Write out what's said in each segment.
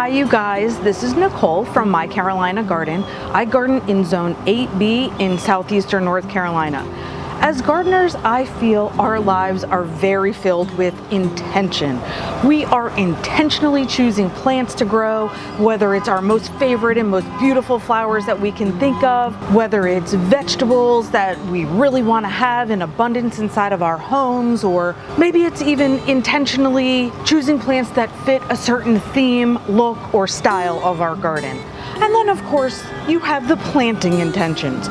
Hi you guys, this is Nicole from My Carolina Garden. I garden in Zone 8B in southeastern North Carolina. As gardeners, I feel our lives are very filled with intention. We are intentionally choosing plants to grow, whether it's our most favorite and most beautiful flowers that we can think of, whether it's vegetables that we really want to have in abundance inside of our homes, or maybe it's even intentionally choosing plants that fit a certain theme, look, or style of our garden. And then of course, you have the planting intentions.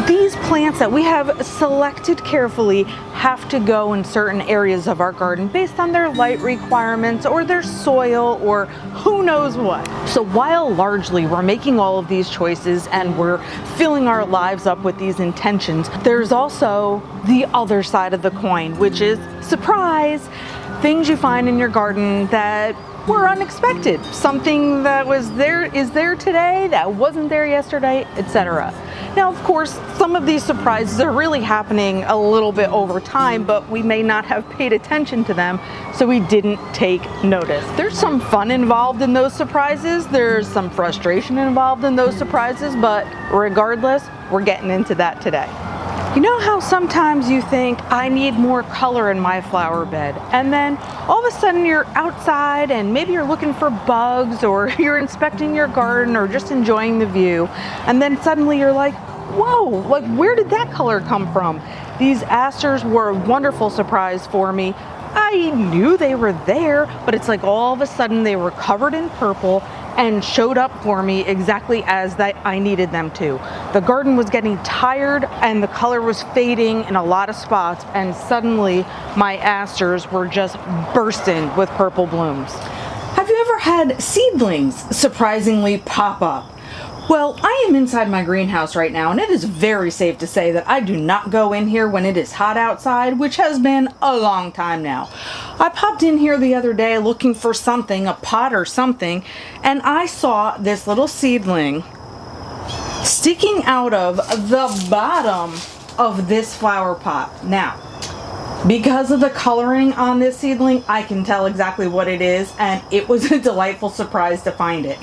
These plants that we have selected carefully have to go in certain areas of our garden based on their light requirements or their soil or who knows what. So while largely we're making all of these choices and we're filling our lives up with these intentions, there's also the other side of the coin, which is surprise, things you find in your garden that were unexpected. Something that was there is there today that wasn't there yesterday, etc. Now, of course, some of these surprises are really happening a little bit over time, but we may not have paid attention to them, so we didn't take notice. There's some fun involved in those surprises, there's some frustration involved in those surprises, but regardless, we're getting into that today. You know how sometimes you think, I need more color in my flower bed, and then all of a sudden you're outside and maybe you're looking for bugs or you're inspecting your garden or just enjoying the view, and then suddenly you're like, whoa, like where did that color come from? These asters were a wonderful surprise for me. I knew they were there, but it's like all of a sudden they were covered in purple and showed up for me exactly as I needed them to. The garden was getting tired and the color was fading in a lot of spots, and suddenly my asters were just bursting with purple blooms. Have you ever had seedlings surprisingly pop up? Well, I am inside my greenhouse right now, and it is very safe to say that I do not go in here when it is hot outside, which has been a long time now. I popped in here the other day looking for something, a pot or something, and I saw this little seedling sticking out of the bottom of this flower pot. Now, because of the coloring on this seedling, I can tell exactly what it is, and it was a delightful surprise to find it.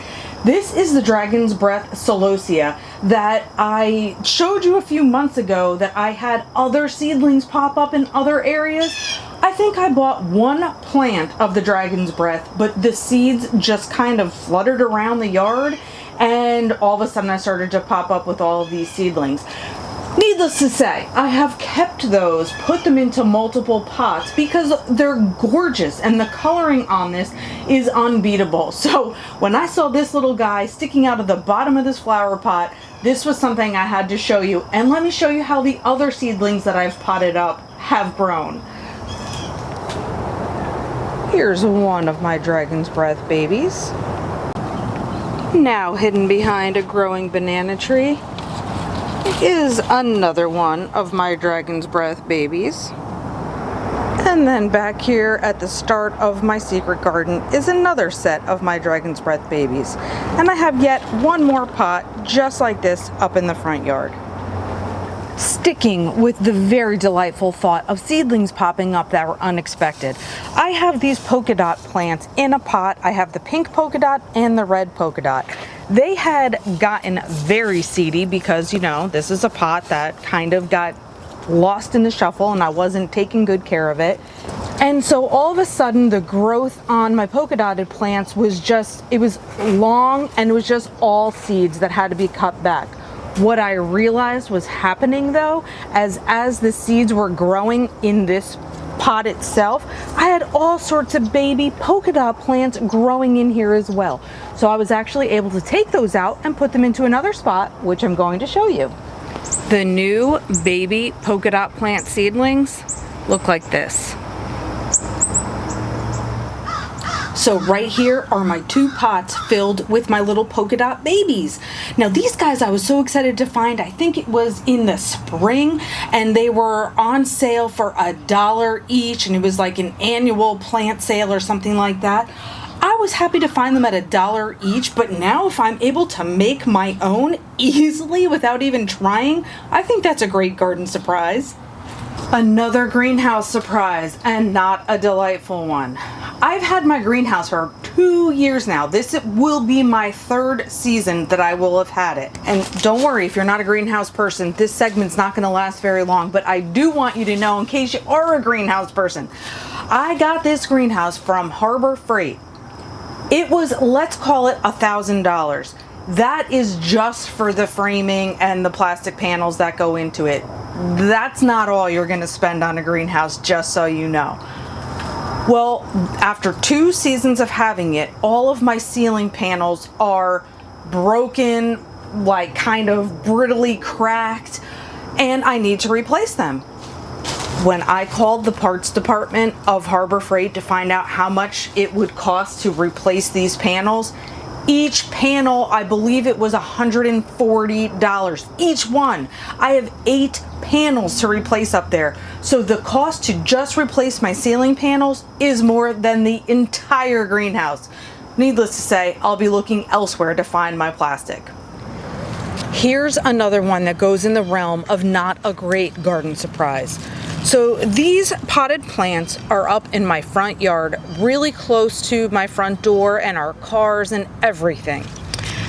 This is the Dragon's Breath Celosia that I showed you a few months ago that I had other seedlings pop up in other areas. I think I bought one plant of the Dragon's Breath, but the seeds just kind of fluttered around the yard, and all of a sudden I started to pop up with all of these seedlings. Needless to say, I have kept those, put them into multiple pots because they're gorgeous and the coloring on this is unbeatable. So when I saw this little guy sticking out of the bottom of this flower pot, this was something I had to show you. And let me show you how the other seedlings that I've potted up have grown. Here's one of my Dragon's Breath babies. Now hidden behind a growing banana tree is another one of my Dragon's Breath babies. And then back here at the start of my secret garden is another set of my Dragon's Breath babies. And I have yet one more pot just like this up in the front yard. Sticking with the very delightful thought of seedlings popping up that were unexpected, I have these polka dot plants in a pot. I have the pink polka dot and the red polka dot. They had gotten very seedy because, you know, this is a pot that kind of got lost in the shuffle and I wasn't taking good care of it. And so all of a sudden the growth on my polka dotted plants was just, it was long and it was just all seeds that had to be cut back. What I realized was happening though, as the seeds were growing in this pot itself, I had all sorts of baby polka dot plants growing in here as well. So I was actually able to take those out and put them into another spot, which I'm going to show you. The new baby polka dot plant seedlings look like this. So right here are my two pots filled with my little polka dot babies. Now these guys I was so excited to find. I think it was in the spring and they were on sale for $1 each, and it was like an annual plant sale or something like that. I was happy to find them at $1 each, but now if I'm able to make my own easily without even trying, I think that's a great garden surprise. Another greenhouse surprise, and not a delightful one. I've had my greenhouse for 2 years now. This will be my 3rd season that I will have had it. And don't worry, if you're not a greenhouse person, this segment's not going to last very long, but I do want you to know, in case you are a greenhouse person, I got this greenhouse from Harbor Freight. It was, let's call it $1,000. That is just for the framing and the plastic panels that go into it. That's not all you're going to spend on a greenhouse, just so you know. Well, after 2 seasons of having it, all of my ceiling panels are broken, like kind of brittly cracked, and I need to replace them. When I called the parts department of Harbor Freight to find out how much it would cost to replace these panels, each panel, I believe it was $140 each one. I have 8 panels to replace up there. So the cost to just replace my ceiling panels is more than the entire greenhouse. Needless to say, I'll be looking elsewhere to find my plastic. Here's another one that goes in the realm of not a great garden surprise. So these potted plants are up in my front yard, really close to my front door and our cars and everything.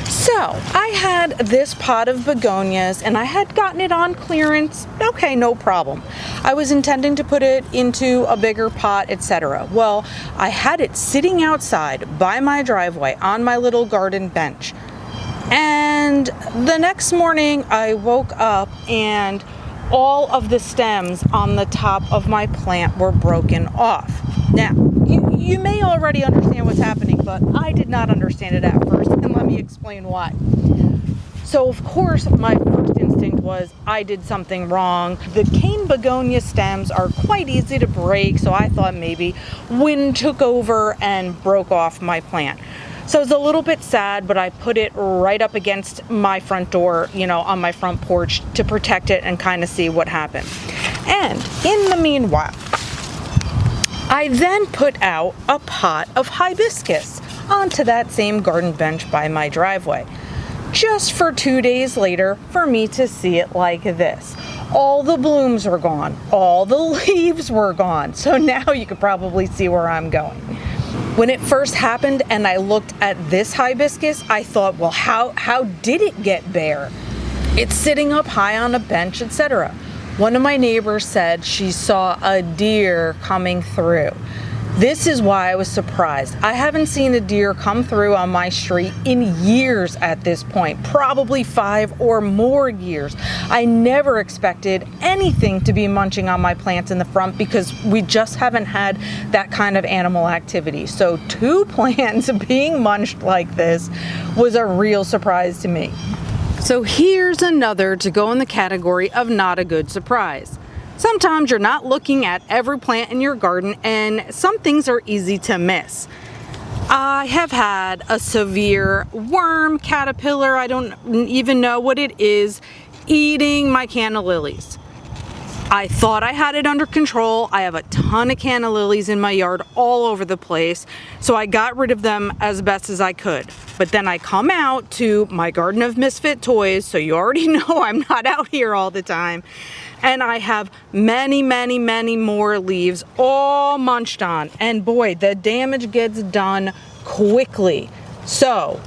So I had this pot of begonias and I had gotten it on clearance. Okay, no problem. I was intending to put it into a bigger pot, etc. Well, I had it sitting outside by my driveway on my little garden bench. And the next morning I woke up and all of the stems on the top of my plant were broken off. Now, you may already understand what's happening, but I did not understand it at first, and let me explain why. So, of course, my first instinct was I did something wrong. The cane begonia stems are quite easy to break, so I thought maybe wind took over and broke off my plant. So it's a little bit sad, but I put it right up against my front door, on my front porch to protect it and kind of see what happened. And in the meanwhile, I then put out a pot of hibiscus onto that same garden bench by my driveway, just for 2 days later for me to see it like this. All the blooms were gone, all the leaves were gone. So now you could probably see where I'm going. When it first happened and I looked at this hibiscus, I thought, well, how did it get bare? It's sitting up high on a bench, etc. One of my neighbors said she saw a deer coming through. This is why I was surprised. I haven't seen a deer come through on my street in years at this point, probably 5 or more years. I never expected anything to be munching on my plants in the front because we just haven't had that kind of animal activity. So 2 plants being munched like this was a real surprise to me. So here's another to go in the category of not a good surprise. Sometimes you're not looking at every plant in your garden and some things are easy to miss. I have had a severe worm, caterpillar, I don't even know what it is, eating my canna lilies. I thought I had it under control. I have a ton of canna lilies in my yard all over the place, so I got rid of them as best as I could. But then I come out to my garden of misfit toys, so you already know I'm not out here all the time, and I have many, many, many more leaves all munched on. And boy, the damage gets done quickly. So,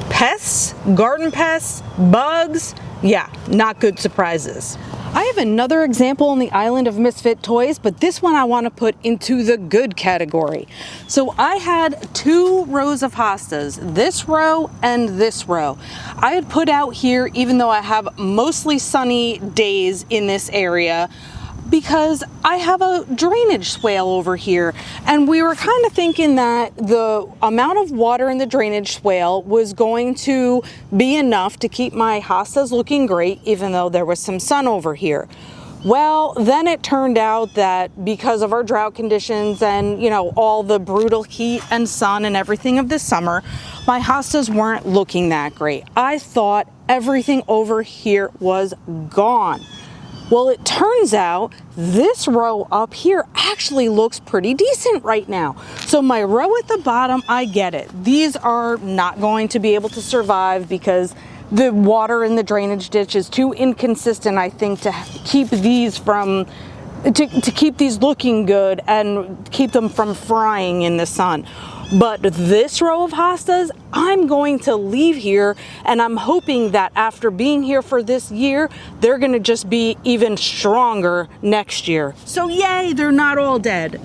pests, garden pests, bugs, yeah, not good surprises. I have another example on the island of misfit toys, but this one I want to put into the good category. So I had 2 rows of hostas, this row and this row. I had put out here, even though I have mostly sunny days in this area, because I have a drainage swale over here, and we were kind of thinking that the amount of water in the drainage swale was going to be enough to keep my hostas looking great, even though there was some sun over here. Well, then it turned out that because of our drought conditions and, all the brutal heat and sun and everything of this summer, my hostas weren't looking that great. I thought everything over here was gone. Well, it turns out this row up here actually looks pretty decent right now. So my row at the bottom, I get it. These are not going to be able to survive because the water in the drainage ditch is too inconsistent, I think, to keep these from to keep these looking good and keep them from frying in the sun. But this row of hostas, I'm going to leave here, and I'm hoping that after being here for this year, they're gonna just be even stronger next year. So yay, they're not all dead.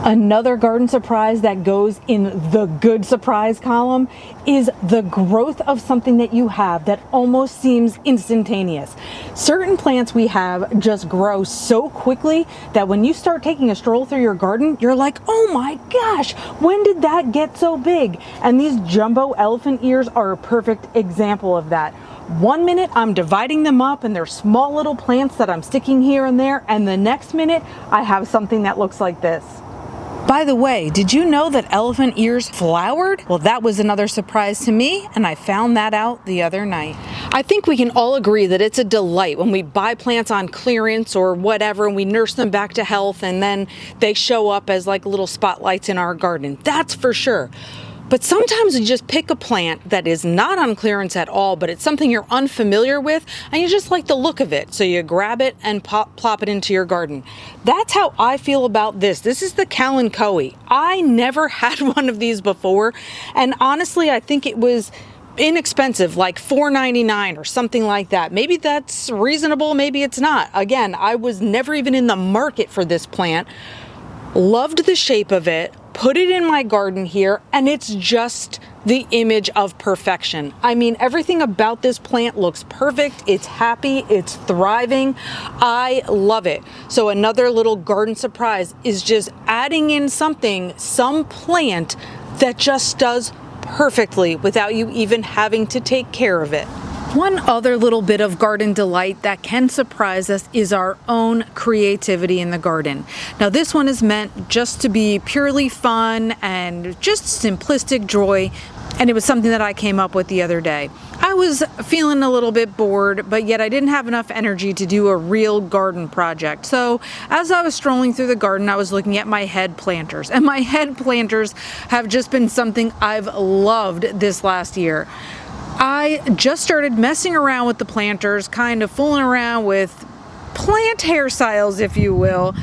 Another garden surprise that goes in the good surprise column is the growth of something that you have that almost seems instantaneous. Certain plants we have just grow so quickly that when you start taking a stroll through your garden, you're like, oh my gosh, when did that get so big? And these jumbo elephant ears are a perfect example of that. One minute I'm dividing them up and they're small little plants that I'm sticking here and there, and the next minute I have something that looks like this. By the way, did you know that elephant ears flowered? Well, that was another surprise to me, and I found that out the other night. I think we can all agree that it's a delight when we buy plants on clearance or whatever, and we nurse them back to health, and then they show up as like little spotlights in our garden. That's for sure. But sometimes you just pick a plant that is not on clearance at all, but it's something you're unfamiliar with, and you just like the look of it. So you grab it and plop it into your garden. That's how I feel about this. This is the Kalanchoe. I never had one of these before, and honestly, I think it was inexpensive, like $4.99 or something like that. Maybe that's reasonable, maybe it's not. Again, I was never even in the market for this plant. Loved the shape of it, put it in my garden here, and it's just the image of perfection. I mean, everything about this plant looks perfect. It's happy, it's thriving. I love it. So another little garden surprise is just adding in some plant that just does perfectly without you even having to take care of it. One other little bit of garden delight that can surprise us is our own creativity in the garden. Now, this one is meant just to be purely fun and just simplistic joy, and it was something that I came up with the other day. I was feeling a little bit bored, but yet I didn't have enough energy to do a real garden project. So as I was strolling through the garden, I was looking at my head planters, and my head planters have just been something I've loved this last year. I just started messing around with the planters, kind of fooling around with plant hairstyles, if you will,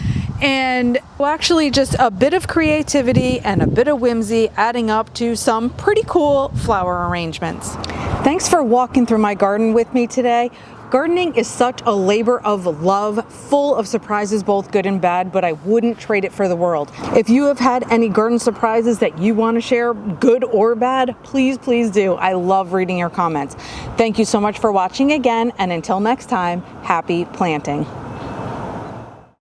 and actually just a bit of creativity and a bit of whimsy adding up to some pretty cool flower arrangements. Thanks for walking through my garden with me today. Gardening is such a labor of love, full of surprises, both good and bad, but I wouldn't trade it for the world. If you have had any garden surprises that you want to share, good or bad, please do. I love reading your comments. Thank you so much for watching again, and until next time, happy planting.